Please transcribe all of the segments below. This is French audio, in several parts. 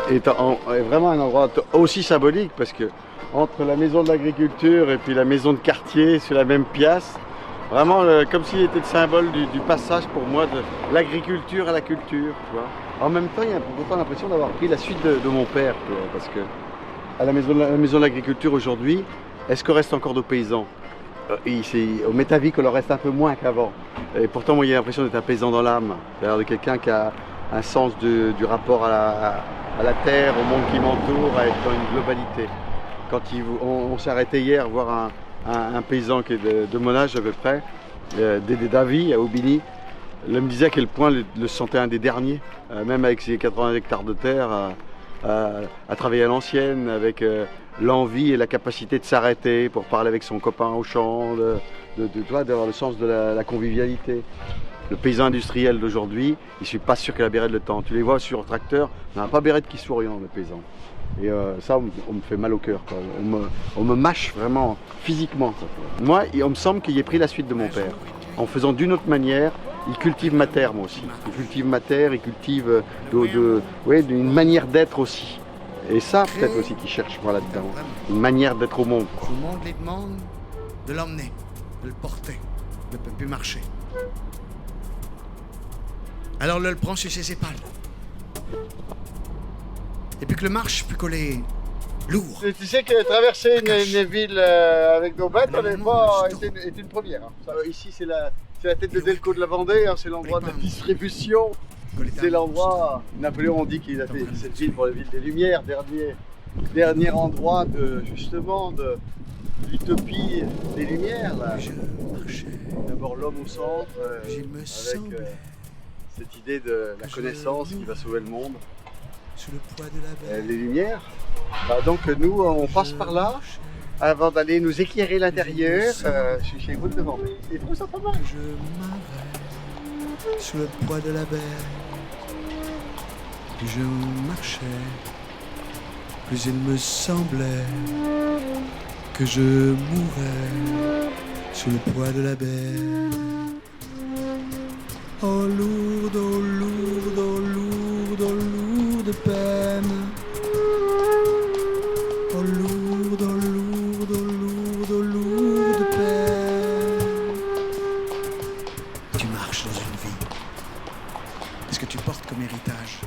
endroit est vraiment un endroit aussi symbolique parce que entre la maison de l'agriculture et puis la maison de quartier sur la même pièce, vraiment comme s'il était le symbole du passage pour moi de l'agriculture à la culture. Tu vois. En même temps, il y a pourtant l'impression d'avoir pris la suite de mon père, tu vois, parce que à la maison de l'agriculture aujourd'hui, est-ce qu'on reste encore de paysans? Au Métavie, qu'on leur reste un peu moins qu'avant. Et pourtant, moi, j'ai l'impression d'être un paysan dans l'âme, c'est-à-dire de quelqu'un qui a un sens du rapport à la terre, au monde qui m'entoure, à être dans une globalité. Quand on s'est arrêté hier voir un paysan qui est de mon âge à peu près, Dédé Davy à Aubigny, il me disait à quel point le sentait un des derniers, même avec ses 80 hectares de terre, à travailler à l'ancienne, avec l'envie et la capacité de s'arrêter pour parler avec son copain au champ, d'avoir le sens de la convivialité. Le paysan industriel d'aujourd'hui, il ne suit pas sûr que la bérette le temps. Tu les vois sur tracteur, on n'a pas bérette qui souriant, le paysan. Et ça, on me fait mal au cœur. Quoi. On me mâche vraiment physiquement. Quoi. Moi, on me semble qu'il ait pris la suite de mon père. En faisant d'une autre manière, il cultive ma terre, moi aussi. Il cultive ma terre, il cultive d'une manière d'être aussi. Et ça, peut-être aussi qu'il cherche moi là-dedans. Une manière d'être au monde. Quoi. Tout le monde lui demande de l'emmener, de le porter. Il ne peut plus marcher. Alors là, le prend sur ses épaules. Et puis que le marche, puis qu'on est lourd. Tu sais que traverser une ville avec nos bêtes, est une première. Hein. Ici, c'est la tête de Delco de la Vendée, hein, c'est l'endroit de la distribution. C'est l'endroit, Napoléon dit qu'il a fait cette ville pour la ville des Lumières, dernier endroit de l'utopie des Lumières. Là. D'abord l'homme au centre, avec cette idée de la connaissance qui va sauver le monde. Sous le poids de la les Lumières. Donc nous, on passe par là avant d'aller nous éclairer l'intérieur. Je suis chez vous de Vendée. Et vous, ça pas mal. Je m'arrête sous le poids de la mer. Plus je marchais, plus il me semblait que je mourrais sous le poids de la mer. Oh lourde, oh lourde, oh lourde, oh lourde peine. Oh lourde, oh lourde, oh lourde, oh lourde peine. Tu marches dans une vie. Qu'est-ce que tu portes comme héritage?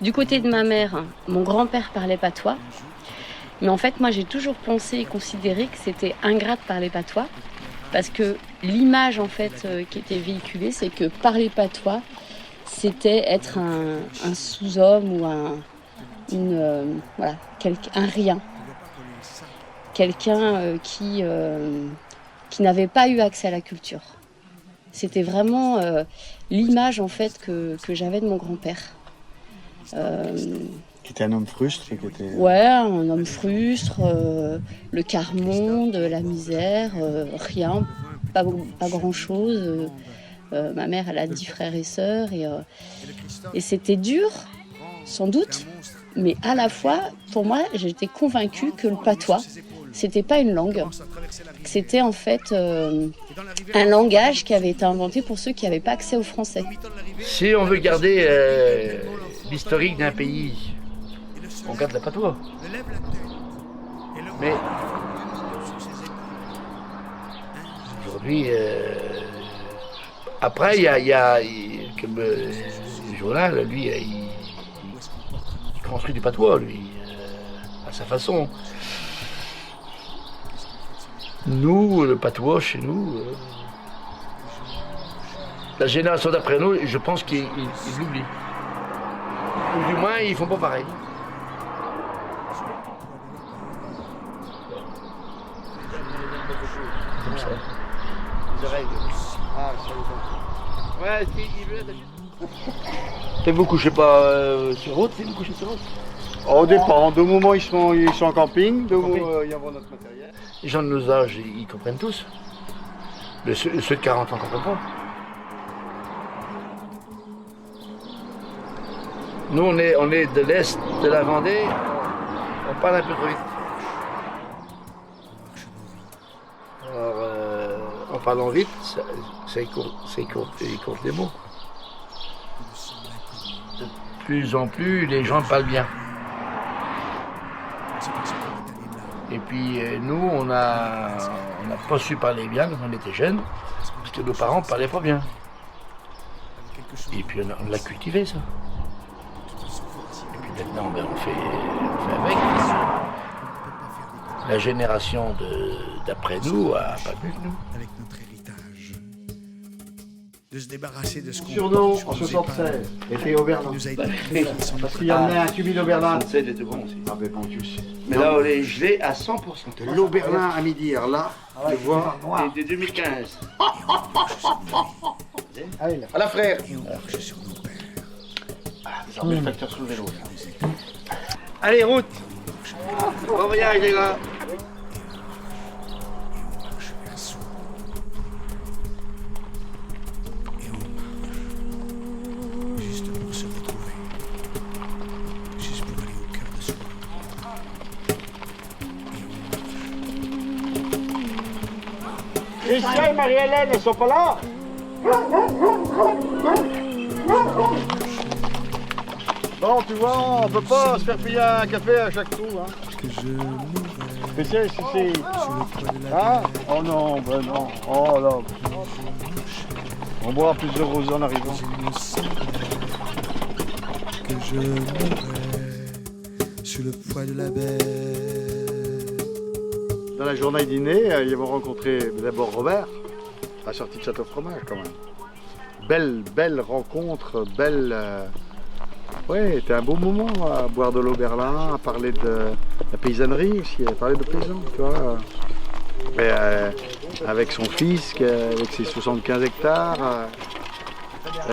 Du côté de ma mère, mon grand-père parlait patois. Mais en fait, moi, j'ai toujours pensé et considéré que c'était ingrat de parler patois. Parce que l'image, en fait, qui était véhiculée, c'est que parler patois, c'était être un sous-homme ou un rien. Quelqu'un qui n'avait pas eu accès à la culture. C'était vraiment l'image, en fait, que j'avais de mon grand-père. Qui était un homme frustre Ouais, un homme frustre, le quart-monde, la misère, rien, pas grand-chose. Ma mère, elle a 10 frères et sœurs et c'était dur, sans doute, mais à la fois, pour moi, j'étais convaincue que le patois, c'était pas une langue, c'était en fait un langage qui avait été inventé pour ceux qui n'avaient pas accès au français. Si on veut garder l'historique d'un pays, on garde la patois. Mais aujourd'hui, après, il y a comme le journal, lui, il construit du patois, lui, à sa façon. Nous, le patois, chez nous, la génération d'après nous, je pense qu'ils l'oublient. Ou du moins, ils font pas pareil. Comme ça. Les oreilles. Ah, sur les oreilles. Ouais, il veut là. Et vous couchez pas sur route, si vous couchez sur route? Au dépend. De moments, ils sont en camping. De moments, ils envoient notre matériel. Les gens de nos âges, ils comprennent tous. Mais ceux de 40 ans ne comprennent pas. Nous, on est de l'est de la Vendée, on parle un peu trop vite. Alors, en parlant vite, ça écourte les mots. plus en plus, les gens parlent bien. Et puis nous, on n'a pas su parler bien quand on était jeunes, parce que nos parents ne parlaient pas bien. Et puis on l'a cultivé, ça. Et puis maintenant, ben, on fait avec. La génération d'après nous a pas mieux que nous. Avec notre héritage. De se débarrasser de ce qu'on Surnom ce en qu'on nous 76 épargne. était Oberlin. Nous a été confié sans Parce notre qu'il y en a un tubide Oberlin. 67 était bon aussi. Ah ben bon, tu sais. Mais là, on est gelé à 100%. De l'Oberlin à midi, alors là, tu vois. Et de 2015. Allez là. À la frère. Et on marche sur nos pères. Désormais, le facteur sous le vélo. Allez, route. Bon voyage, les gars. Marche vers soi. Et on marche. Juste pour se retrouver. Juste pour aller au cœur de soi. Et on marche. Christian et Marie-Hélène, ils sont pas là? Bon, tu vois, on peut pas se faire payer un café à chaque trou, hein. Que je mourrai Spécial ici, c'est... sur le poids de la Hein? Oh non, ben non. Oh là. On boira plus de rosé en arrivant. Il me semblait que je mourrais sous le poids de la baie. Dans la journée dîner, ils vont rencontrer d'abord Robert, à la sortie de Château Fromage quand même. Belle rencontre, belle... Ouais, c'était un beau moment à boire de l'Oberlin, à parler de la paysannerie aussi, à parler de paysans, tu vois. Mais, avec son fils, avec ses 75 hectares. Tu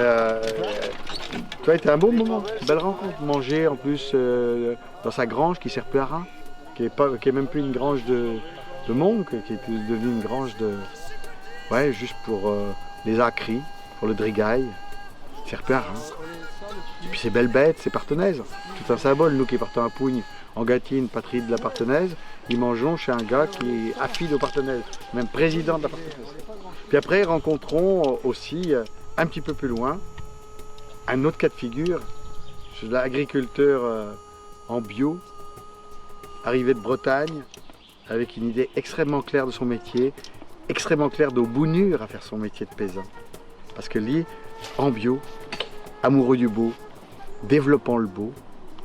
vois, c'était un beau moment, belle rencontre. Manger en plus dans sa grange qui sert plus à rien, qui est même plus une grange de monde, qui est devenue une grange de... Ouais, juste pour les acris, pour le drigaille, qui sert plus à rien. Et puis ces belles bêtes, ces partenaises, tout un symbole, nous qui partons à Pougne, en Gâtine, patrie de la partenaise, ils mangeons chez un gars qui est affide aux partenaises, même président de la partenaise. Puis après, rencontrons aussi, un petit peu plus loin, un autre cas de figure, c'est l'agriculteur en bio, arrivé de Bretagne, avec une idée extrêmement claire de son métier, extrêmement claire d'au bonheur à faire son métier de paysan. Parce que lui, en bio, amoureux du beau, développant le beau,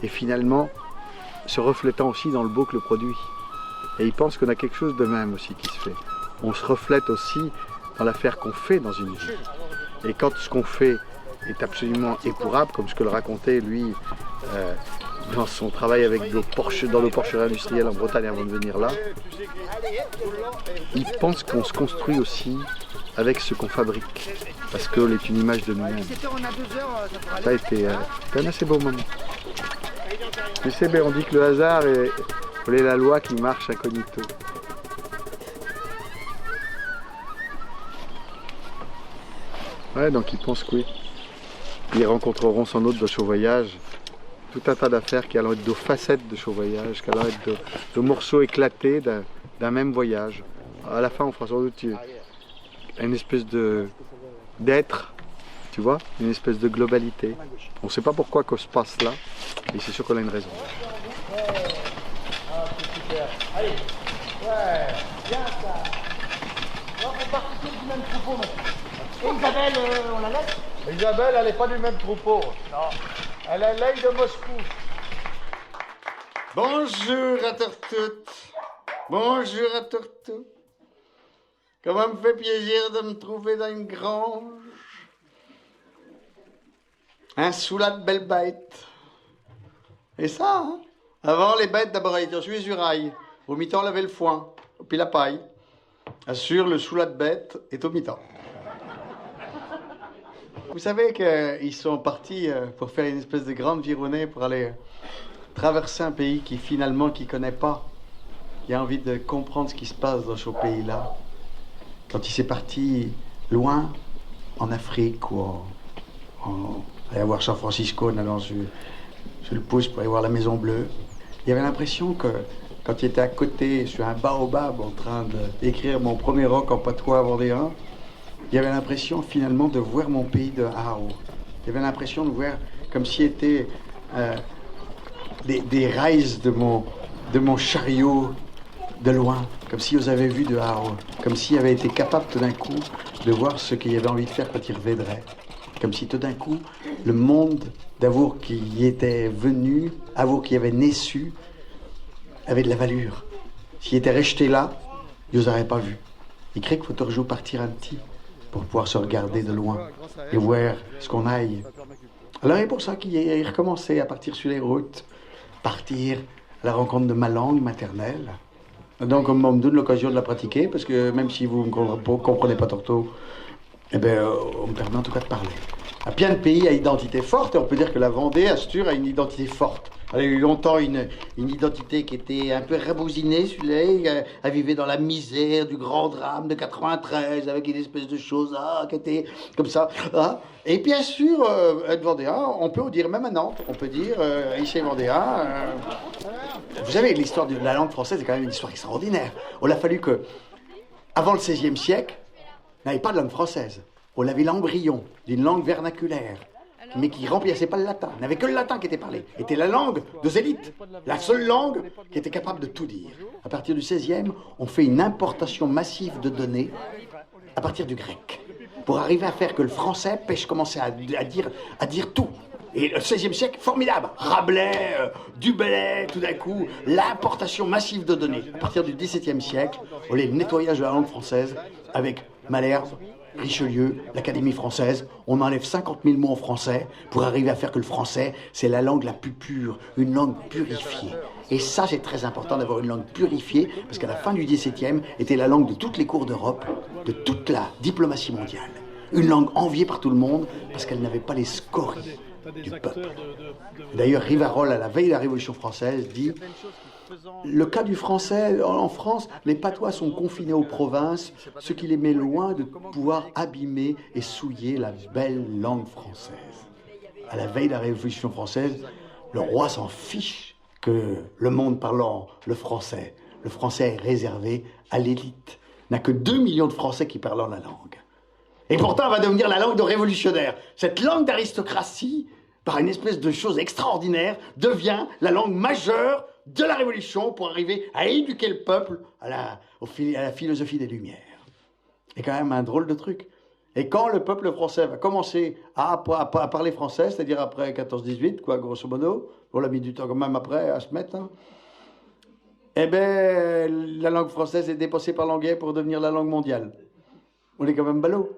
et finalement se reflétant aussi dans le beau que le produit. Et il pense qu'on a quelque chose de même aussi qui se fait. On se reflète aussi dans l'affaire qu'on fait dans une vie. Et quand ce qu'on fait est absolument épourable, comme ce que le racontait lui dans son travail avec dans le porcherie industriel en Bretagne avant de venir là, il pense qu'on se construit aussi avec ce qu'on fabrique, parce qu'on est une image de nous-mêmes. Ça a été un assez beau moment. Tu sais, on dit que le hasard est la loi qui marche incognito. Ouais, donc ils pensent que oui. Ils rencontreront sans doute dans Chaud Voyage tout un tas d'affaires qui allont être de facettes de Chaud Voyage, qui allont être de morceaux éclatés d'un même voyage. À la fin, on fera sans doute une espèce d'être, tu vois, une espèce de globalité. On ne sait pas pourquoi qu'on se passe là, mais c'est sûr qu'on a une raison. Allez, ouais, bien ça. On fait partie du même troupeau maintenant. Et Isabelle, on la laisse? Isabelle, elle n'est pas du même troupeau. Non. Elle a l'œil de Moscou. Bonjour à Tortout. Bonjour à Tortout. Comment me fait plaisir de me trouver dans une grange. Un soulade de belle bête. Et ça, hein? Avant, les bêtes, d'abord, elles étaient sur les urailles. Au mi-temps, on lavait le foin, puis la paille. Assure, le soulade bête est au mi-temps. Vous savez qu'ils sont partis pour faire une espèce de grande vironnée pour aller traverser un pays qui finalement qui connaît pas. Il a envie de comprendre ce qui se passe dans ce pays-là. Quand il s'est parti loin, en Afrique ou aller voir San Francisco, en allant sur le pouce pour aller voir la Maison Bleue, il avait l'impression que quand il était à côté, sur un baobab, en train d'écrire mon premier rock en patois vendéen, il avait l'impression finalement de voir mon pays de Hao. Il avait l'impression de voir comme si étaient des rails de mon chariot de loin, comme si vous avez vu de haut, comme s'ils avaient été capables tout d'un coup de voir ce qu'ils avaient envie de faire quand ils reviendraient. Comme si tout d'un coup, le monde d'Avour qui y était venu, Avour qui avait naissu, avait de la valeur. S'il était resté là, ils ne auraient pas vu. Il crée qu'il faut toujours partir un petit pour pouvoir se regarder de loin et voir ce qu'on aille. Alors c'est pour ça qu'il recommençait à partir sur les routes, partir à la rencontre de ma langue maternelle. Donc on me donne l'occasion de la pratiquer, parce que même si vous ne comprenez pas tantôt, eh ben, on me permet en tout cas de parler. Il y a plein de pays à identité forte, et on peut dire que la Vendée, Astur, a une identité forte. Elle a eu longtemps une identité qui était un peu rabousinée, celui-là. Elle vivait dans la misère du grand drame de 93, avec une espèce de chose qui était comme ça. Et bien sûr, être vendéen, on peut dire même à Nantes, on peut dire ici vendéen. Vous savez, l'histoire de la langue française est quand même une histoire extraordinaire. On a fallu que, avant le XVIe siècle, on n'avait pas de langue française. On avait l'embryon d'une langue vernaculaire, mais qui ne remplaçait pas le latin. Il n'y avait que le latin qui était parlé. C'était la langue de élites, la seule langue qui était capable de tout dire. À partir du XVIe, on fait une importation massive de données à partir du grec, pour arriver à faire que le français puisse commencer à dire tout. Et le XVIe siècle, formidable. Rabelais, Du Bellay, tout d'un coup, l'importation massive de données. À partir du XVIIe siècle, on est le nettoyage de la langue française avec Malherbe, Richelieu, l'Académie française. On enlève 50 000 mots en français pour arriver à faire que le français, c'est la langue la plus pure, une langue purifiée. Et ça, c'est très important d'avoir une langue purifiée, parce qu'à la fin du XVIIe, était la langue de toutes les cours d'Europe, de toute la diplomatie mondiale. Une langue enviée par tout le monde, parce qu'elle n'avait pas les scories du peuple. D'ailleurs, Rivarol, à la veille de la Révolution française, dit « Le cas du français en France, les patois sont confinés aux provinces, ce qui les met loin de pouvoir abîmer et souiller la belle langue française. » À la veille de la Révolution française, le roi s'en fiche que le monde parlant le français est réservé à l'élite. Il n'y a que 2 millions de Français qui parlent la langue. Et pourtant, elle va devenir la langue de révolutionnaire. Cette langue d'aristocratie, par une espèce de chose extraordinaire, devient la langue majeure de la Révolution pour arriver à éduquer le peuple à la philosophie des Lumières. C'est quand même un drôle de truc. Et quand le peuple français va commencer à parler français, c'est-à-dire après 14-18, quoi, grosso modo, on a mis du temps quand même après à se mettre, eh ben, la langue française est dépassée par l'anglais pour devenir la langue mondiale. On est quand même ballot.